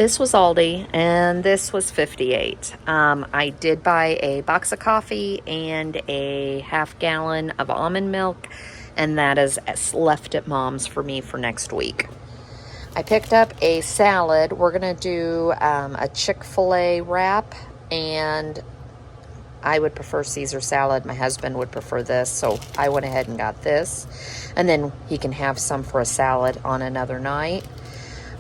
This was Aldi, and this was 58. I did buy a box of coffee and a half-gallon of almond milk, and that is left at Mom's for me for next week. I picked up a salad. We're going to do a Chick-fil-A wrap, and I would prefer Caesar salad. My husband would prefer this, so I went ahead and got this. And then he can have some for a salad on another night.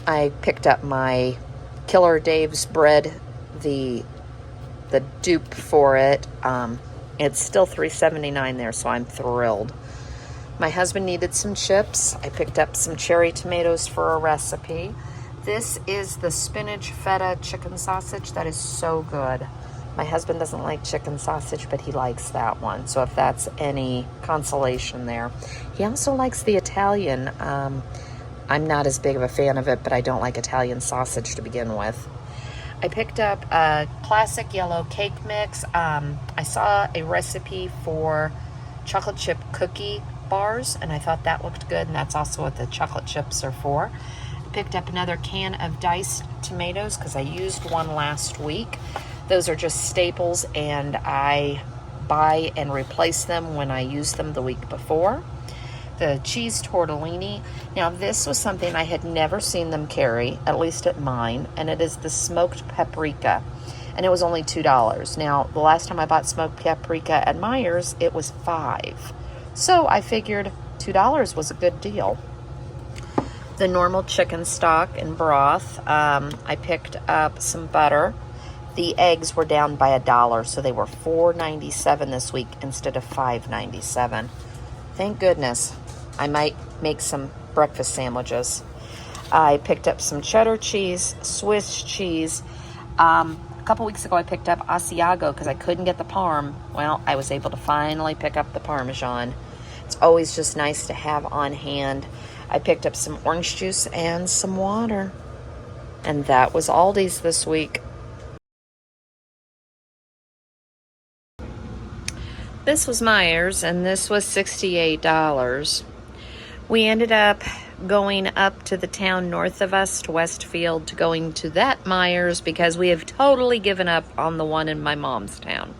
I picked up my Killer Dave's bread, the dupe for it. It's still $3.79 there, so I'm thrilled. My husband needed some chips. I picked up some cherry tomatoes for a recipe. This is the spinach feta chicken sausage. That is so good. My husband doesn't like chicken sausage, but he likes that one. So if that's any consolation there. He also likes the Italian. I'm not as big of a fan of it, but I don't like Italian sausage to begin with. I picked up a classic yellow cake mix. I saw a recipe for chocolate chip cookie bars, and I thought that looked good, and that's also what the chocolate chips are for. I picked up another can of diced tomatoes because I used one last week. Those are just staples, and I buy and replace them when I use them the week before. The cheese tortellini. Now, this was something I had never seen them carry, at least at mine, and it is the smoked paprika, and it was only $2. Now, the last time I bought smoked paprika at Meijer's, it was $5. So I figured $2 was a good deal. The normal chicken stock and broth. I picked up some butter. The eggs were down by $1, so they were $4.97 this week instead of $5.97. Thank goodness. I might make some breakfast sandwiches. I picked up some cheddar cheese, Swiss cheese. A couple weeks ago I picked up Asiago because I couldn't get the Parm. Well, I was able to finally pick up the Parmesan. It's always just nice to have on hand. I picked up some orange juice and some water. And that was Aldi's this week. This was Meijer's, and this was $68. We ended up going up to the town north of us, to Westfield, to going to that Meijer's because we have totally given up on the one in my mom's town.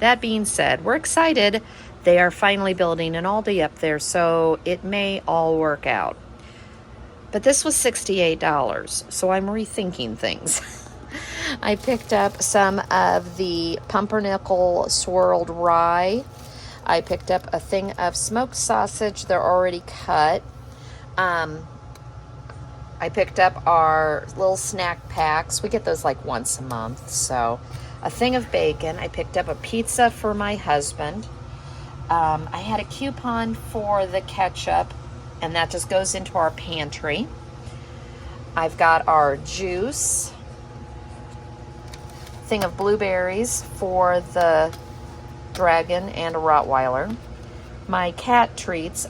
That being said, we're excited. They are finally building an Aldi up there, so it may all work out. But this was $68, so I'm rethinking things. I picked up some of the pumpernickel swirled rye. I picked up a thing of smoked sausage. They're already cut. I picked up our little snack packs. We get those like once a month. So a thing of bacon. I picked up a pizza for my husband. I had a coupon for the ketchup, and that just goes into our pantry. I've got our juice. Thing of blueberries for the dragon and a Rottweiler. My cat treats.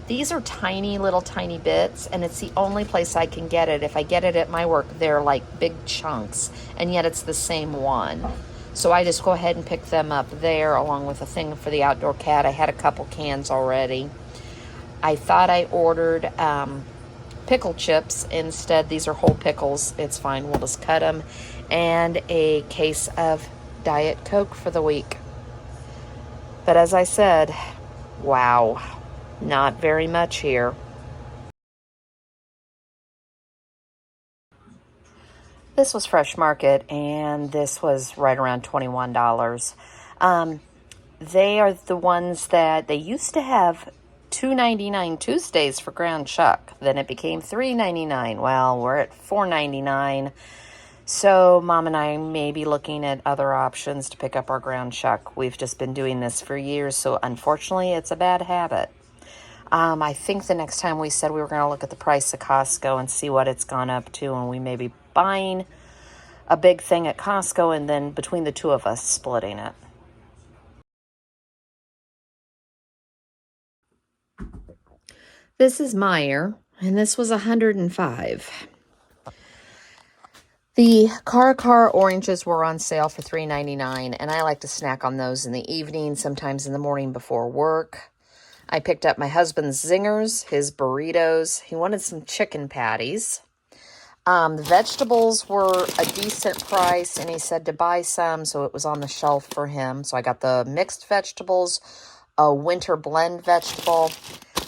These are tiny bits, and it's the only place I can get it. If I get it at my work, they're like big chunks, and yet it's the same one. So I just go ahead and pick them up there along with a thing for the outdoor cat. I had a couple cans already. I thought I ordered pickle chips instead. These are whole pickles. It's fine. We'll just cut them. And a case of Diet Coke for the week. But as I said, wow, not very much here. This was Fresh Market, and this was right around $21. They are the ones that they used to have $2.99 Tuesdays for ground chuck. Then it became $3.99. Well, we're at $4.99. So Mom and I may be looking at other options to pick up our ground chuck. We've just been doing this for years, so unfortunately it's a bad habit. I think the next time we said we were going to look at the price of Costco and see what it's gone up to, and we may be buying a big thing at Costco and then between the two of us splitting it. This is Meijer, and this was $105. The Car oranges were on sale for $3.99, and I like to snack on those in the evening, sometimes in the morning before work. I picked up my husband's zingers, his burritos. He wanted some chicken patties. The vegetables were a decent price, and he said to buy some, so it was on the shelf for him. So I got the mixed vegetables, a winter blend vegetable.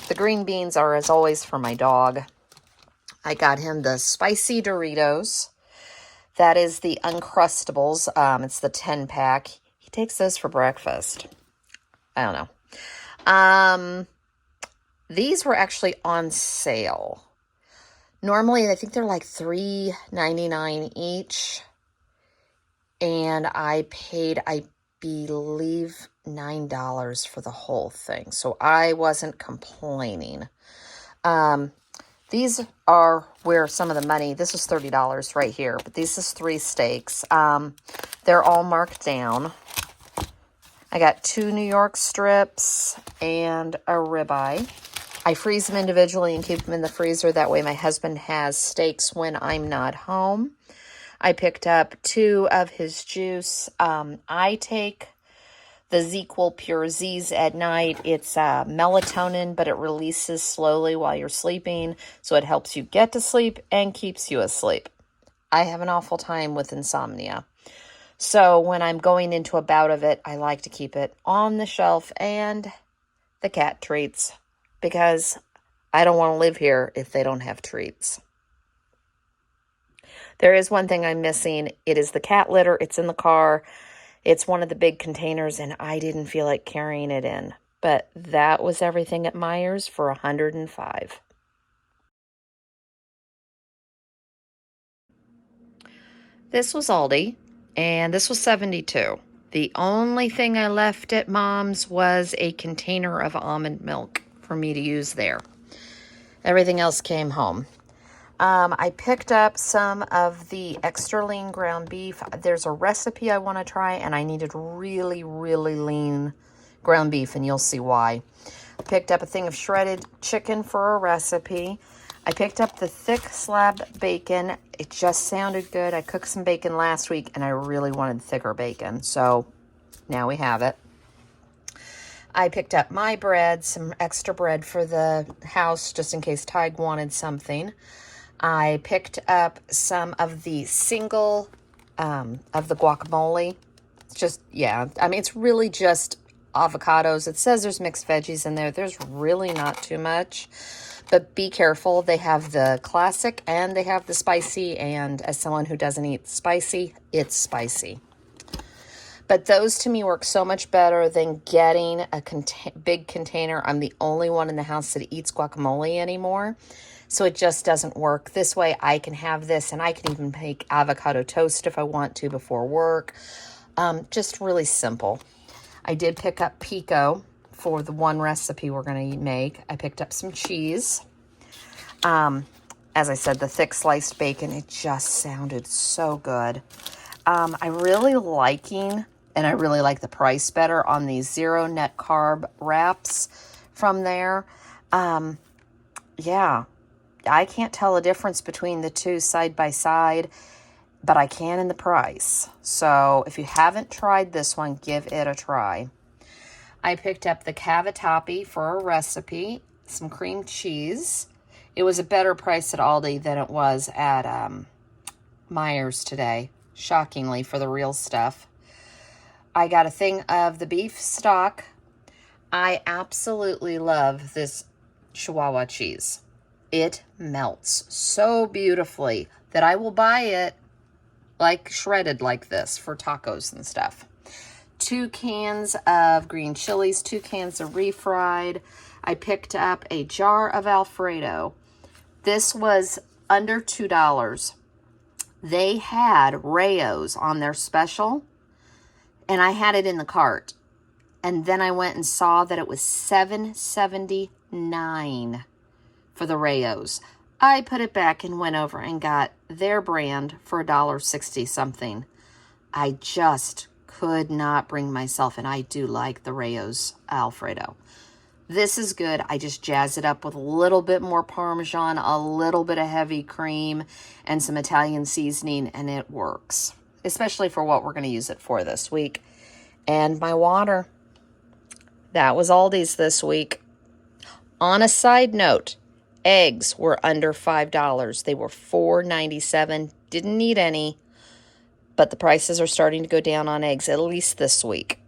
The green beans are, as always, for my dog. I got him the spicy Doritos. That is the Uncrustables. It's the 10-pack. He takes those for breakfast. I don't know. These were actually on sale. Normally, I think they're like $3.99 each. And I paid, I believe, $9 for the whole thing. So I wasn't complaining. These are where some of the money, this is $30 right here, but this is 3 steaks. They're all marked down. I got 2 New York strips and a ribeye. I freeze them individually and keep them in the freezer. That way my husband has steaks when I'm not home. I picked up 2 of his juice. I take the ZQL Pure Z's at night. It's melatonin, but it releases slowly while you're sleeping. So it helps you get to sleep and keeps you asleep. I have an awful time with insomnia. So when I'm going into a bout of it, I like to keep it on the shelf and the cat treats, because I don't want to live here if they don't have treats. There is one thing I'm missing. It is the cat litter. It's in the car. It's one of the big containers, and I didn't feel like carrying it in. But that was everything at Meijer's for $105. This was Aldi, and this was $72. The only thing I left at Mom's was a container of almond milk for me to use there. Everything else came home. I picked up some of the extra lean ground beef. There's a recipe I want to try, and I needed really, really lean ground beef, and you'll see why. I picked up a thing of shredded chicken for a recipe. I picked up the thick slab bacon. It just sounded good. I cooked some bacon last week, and I really wanted thicker bacon, so now we have it. I picked up my bread, some extra bread for the house, just in case Tig wanted something. I picked up some of the single of the guacamole. It's just, yeah, I mean, it's really just avocados. It says there's mixed veggies in there. There's really not too much. But be careful. They have the classic and they have the spicy. And as someone who doesn't eat spicy, it's spicy. But those to me work so much better than getting a big container. I'm the only one in the house that eats guacamole anymore. So it just doesn't work. This way I can have this, and I can even make avocado toast if I want to before work. Just really simple. I did pick up pico for the one recipe we're going to make. I picked up some cheese. As I said, the thick sliced bacon, it just sounded so good. I really liking, and I really like the price better on these zero net carb wraps from there. Yeah, I can't tell a difference between the two side by side, but I can in the price. So if you haven't tried this one, give it a try. I picked up the cavatappi for a recipe, some cream cheese. It was a better price at Aldi than it was at Meijer's today, shockingly, for the real stuff. I got a thing of the beef stock. I absolutely love this Chihuahua cheese. It melts so beautifully that I will buy it like shredded like this for tacos and stuff. 2 cans of green chilies, 2 cans of refried. I picked up a jar of Alfredo. This was under $2. They had Rayo's on their special, and I had it in the cart. And then I went and saw that it was $7.79 for the Rayo's. I put it back and went over and got their brand for $1.60 something. I just could not bring myself, and I do like the Rayo's Alfredo. This is good. I just jazz it up with a little bit more Parmesan, a little bit of heavy cream, and some Italian seasoning, and it works, especially for what we're going to use it for this week. And my water. That was Aldi's this week. On a side note, Eggs were under $5. They were $4.97. Didn't need any, but the prices are starting to go down on eggs, at least this week.